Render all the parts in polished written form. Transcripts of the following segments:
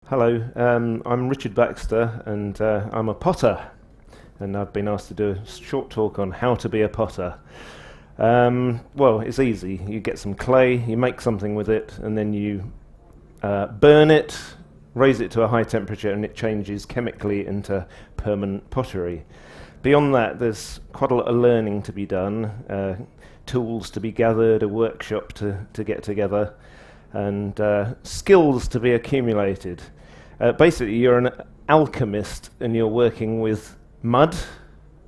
Hello, I'm Richard Baxter and I'm a potter, and I've been asked to do a short talk on how to be a potter. Well, it's easy. You get some clay, you make something with it, and then you burn it, raise it to a high temperature, and it changes chemically into permanent pottery. Beyond that, there's quite a lot of learning to be done, tools to be gathered, a workshop to get together, and skills to be accumulated. Basically, you're an alchemist and you're working with mud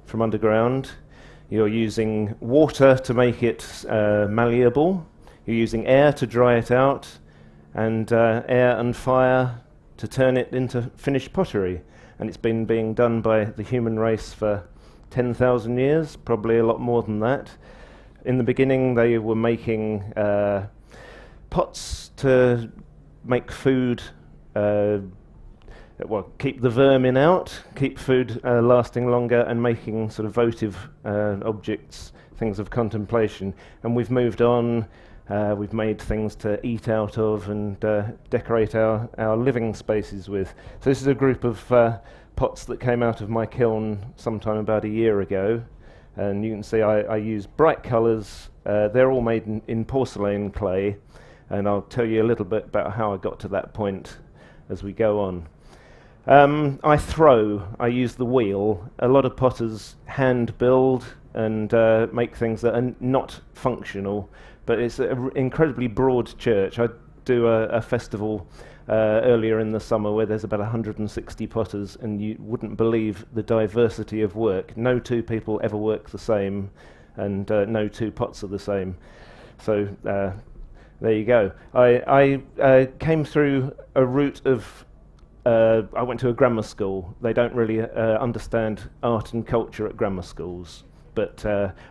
from underground. You're using water to make it malleable. You're using air to dry it out, and air and fire to turn it into finished pottery. And it's been being done by the human race for 10,000 years, probably a lot more than that. In the beginning, they were making pots to make food, keep the vermin out, keep food lasting longer, and making sort of votive objects, things of contemplation. And we've moved on, we've made things to eat out of and decorate our living spaces with. So this is a group of pots that came out of my kiln sometime about a year ago. And you can see I use bright colours. They're all made in porcelain clay, and I'll tell you a little bit about how I got to that point as we go on. I use the wheel. A lot of potters hand build and make things that are not functional, but it's an incredibly broad church. I do a festival earlier in the summer where there's about 160 potters, and you wouldn't believe the diversity of work. No two people ever work the same, and no two pots are the same. So there you go. I came through a route of I went to a grammar school. They don't really understand art and culture at grammar schools, but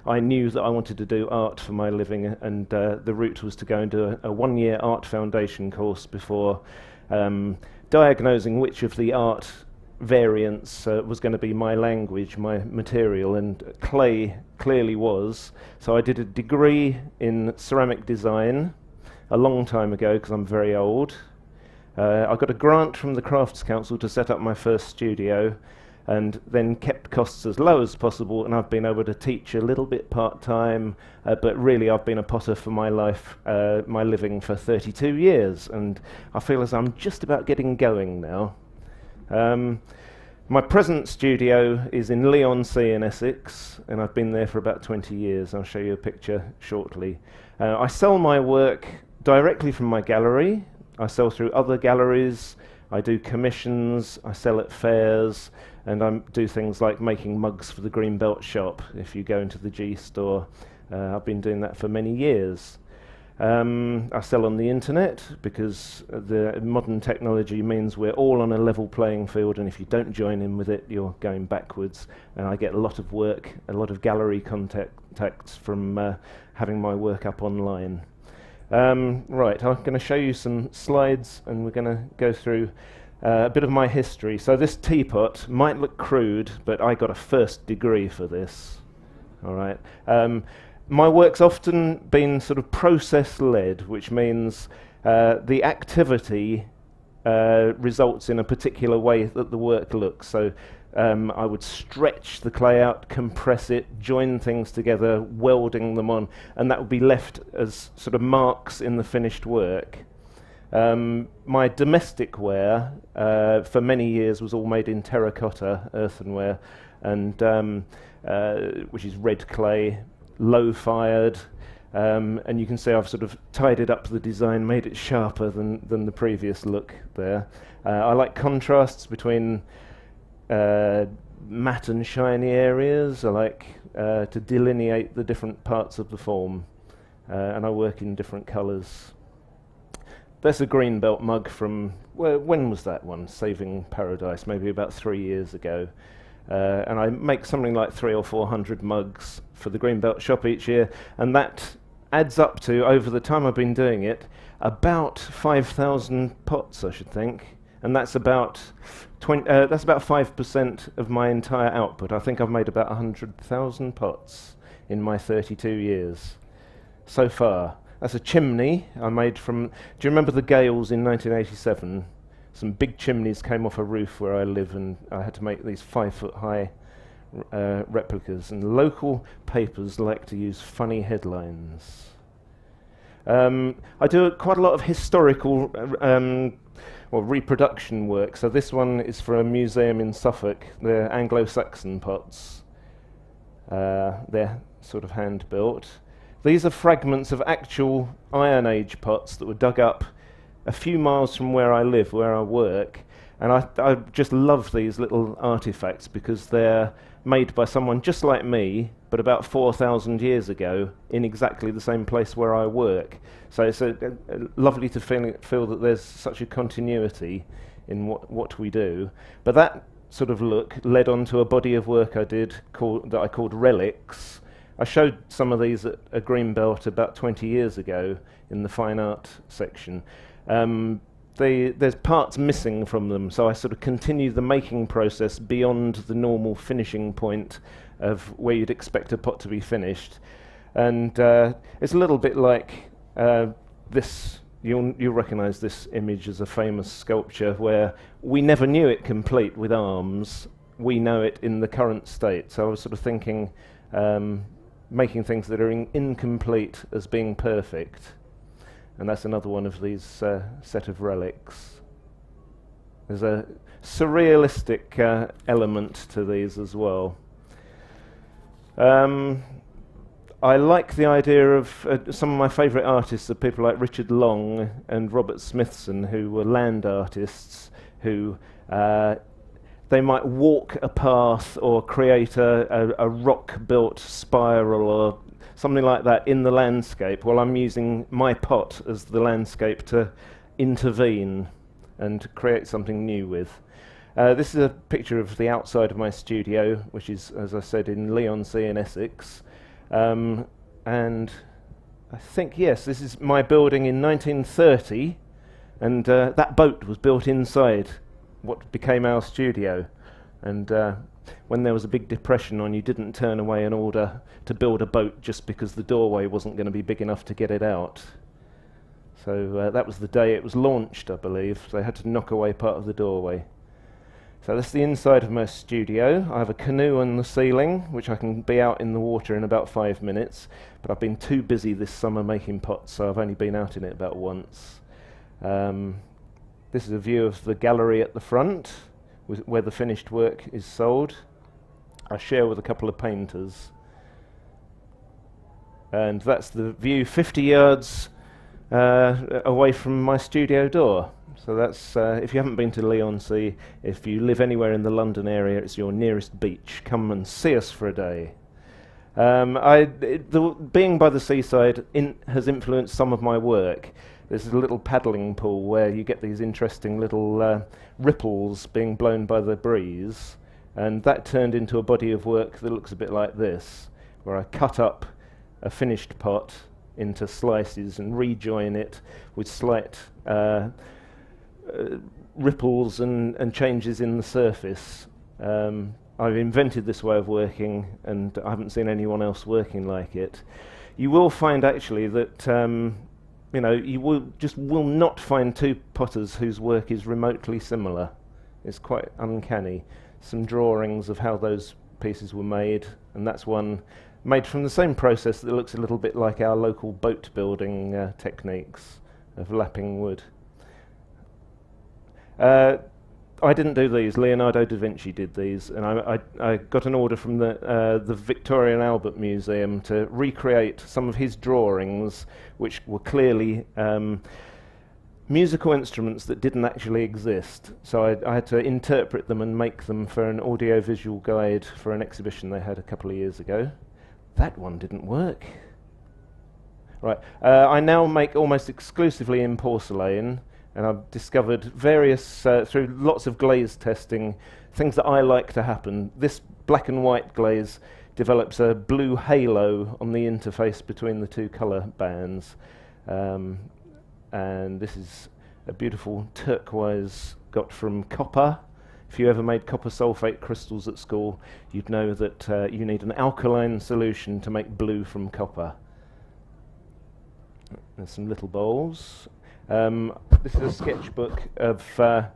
I knew that I wanted to do art for my living, and the route was to go and do a one-year art foundation course before diagnosing which of the art variants was going to be my language, my material, and clay clearly was. So I did a degree in ceramic design a long time ago, because I'm very old. I got a grant from the Crafts Council to set up my first studio, and then kept costs as low as possible, and I've been able to teach a little bit part-time, but really I've been a potter for my life, my living, for 32 years, and I feel as I'm just about getting going now. My present studio is in Leigh-on-Sea in Essex, and I've been there for about 20 years. I'll show you a picture shortly. I sell my work directly from my gallery. I sell through other galleries, I do commissions, I sell at fairs, and I do things like making mugs for the Greenbelt shop if you go into the G store. I've been doing that for many years. I sell on the internet because the modern technology means we're all on a level playing field, and if you don't join in with it, you're going backwards. And I get a lot of work, a lot of gallery contacts from having my work up online. Right, I'm going to show you some slides, and we're going to go through a bit of my history. So this teapot might look crude, but I got a first degree for this. All right. My work's often been sort of process-led, which means the activity results in a particular way that the work looks. So I would stretch the clay out, compress it, join things together, welding them on, and that would be left as sort of marks in the finished work. My domestic ware for many years was all made in terracotta, earthenware, and which is red clay, low-fired, and you can see I've sort of tidied up the design, made it sharper than the previous look there. I like contrasts between matte and shiny areas. I like to delineate the different parts of the form, and I work in different colours. That's a Greenbelt mug from, well, when was that one? Saving Paradise, maybe about 3 years ago. And I make something like 300 or 400 mugs for the Greenbelt shop each year, and that adds up to, over the time I've been doing it, about 5,000 pots, I should think. And that's about 5% of my entire output. I think I've made about 100,000 pots in my 32 years so far. That's a chimney I made from, do you remember the gales in 1987? some big chimneys came off a roof where I live, and I had to make these 5-foot-high replicas. And local papers like to use funny headlines. I do quite a lot of historical reproduction work. So this one is for a museum in Suffolk. They're Anglo-Saxon pots. They're sort of hand-built. These are fragments of actual Iron Age pots that were dug up a few miles from where I live, where I work. And I just love these little artifacts because they're made by someone just like me, but about 4,000 years ago, in exactly the same place where I work. So it's lovely to feel that there's such a continuity in what we do. But that sort of look led on to a body of work I did that I called Relics. I showed some of these at a Greenbelt about 20 years ago in the fine art section. There's parts missing from them, so I sort of continued the making process beyond the normal finishing point of where you'd expect a pot to be finished. And it's a little bit like this. You'll recognise this image as a famous sculpture where we never knew it complete with arms. We know it in the current state. So I was sort of thinking, making things that are incomplete as being perfect. And that's another one of these set of relics. There's a surrealistic element to these as well. I like the idea of some of my favourite artists are people like Richard Long and Robert Smithson, who were land artists who they might walk a path or create a rock-built spiral or something like that in the landscape, while I'm using my pot as the landscape to intervene and create something new with. This is a picture of the outside of my studio, which is, as I said, in Leigh-on-Sea in Essex. And I think, yes, this is my building in 1930, and that boat was built inside what became our studio. And when there was a big depression on, you didn't turn away an order to build a boat just because the doorway wasn't going to be big enough to get it out. So that was the day it was launched, I believe. They had to knock away part of the doorway. So that's the inside of my studio. I have a canoe on the ceiling, which I can be out in the water in about 5 minutes, but I've been too busy this summer making pots, so I've only been out in it about once. This is a view of the gallery at the front, where the finished work is sold. I share with a couple of painters. And that's the view 50 yards away from my studio door. So that's, if you haven't been to Leigh-on-Sea, if you live anywhere in the London area, it's your nearest beach. Come and see us for a day. Being by the seaside has influenced some of my work. There's a little paddling pool where you get these interesting little ripples being blown by the breeze, and that turned into a body of work that looks a bit like this, where I cut up a finished pot into slices and rejoin it with slight ripples and changes in the surface. I've invented this way of working, and I haven't seen anyone else working like it. You will find actually that you know, you will not find two potters whose work is remotely similar. It's quite uncanny. Some drawings of how those pieces were made, and that's one made from the same process that looks a little bit like our local boat building techniques of lapping wood. I didn't do these. Leonardo da Vinci did these, and I got an order from the Victoria and Albert Museum to recreate some of his drawings, which were clearly musical instruments that didn't actually exist. So I had to interpret them and make them for an audio-visual guide for an exhibition they had a couple of years ago. That one didn't work. Right, I now make almost exclusively in porcelain, and I've discovered various, through lots of glaze testing, things that I like to happen. This black and white glaze develops a blue halo on the interface between the two colour bands. And this is a beautiful turquoise got from copper. If you ever made copper sulfate crystals at school, you'd know that you need an alkaline solution to make blue from copper. There's some little bowls. This is a sketchbook of... well,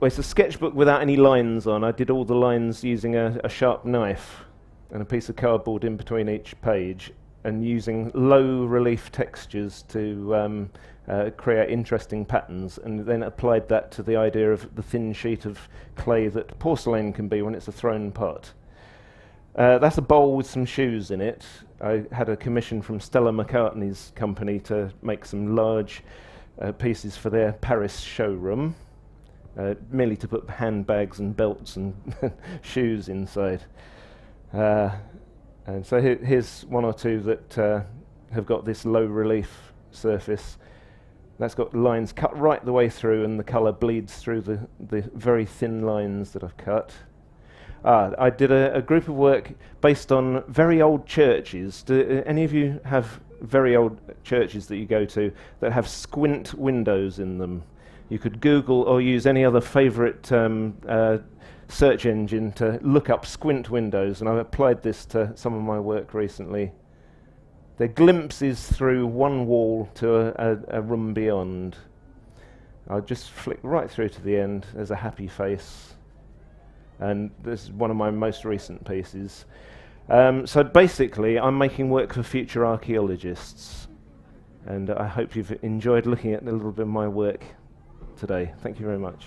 it's a sketchbook without any lines on. I did all the lines using a sharp knife and a piece of cardboard in between each page, and using low relief textures to create interesting patterns, and then applied that to the idea of the thin sheet of clay that porcelain can be when it's a thrown pot. That's a bowl with some shoes in it. I had a commission from Stella McCartney's company to make some large pieces for their Paris showroom, merely to put handbags and belts and shoes inside. And so here's one or two that have got this low relief surface. That's got lines cut right the way through, and the colour bleeds through the very thin lines that I've cut. I did a group of work based on very old churches. Do any of you have very old churches that you go to that have squint windows in them? You could Google or use any other favourite search engine to look up squint windows, and I've applied this to some of my work recently. They're glimpses through one wall to a room beyond. I'll just flick right through to the end. There's a happy face. And this is one of my most recent pieces. So basically, I'm making work for future archaeologists, and I hope you've enjoyed looking at a little bit of my work today. Thank you very much.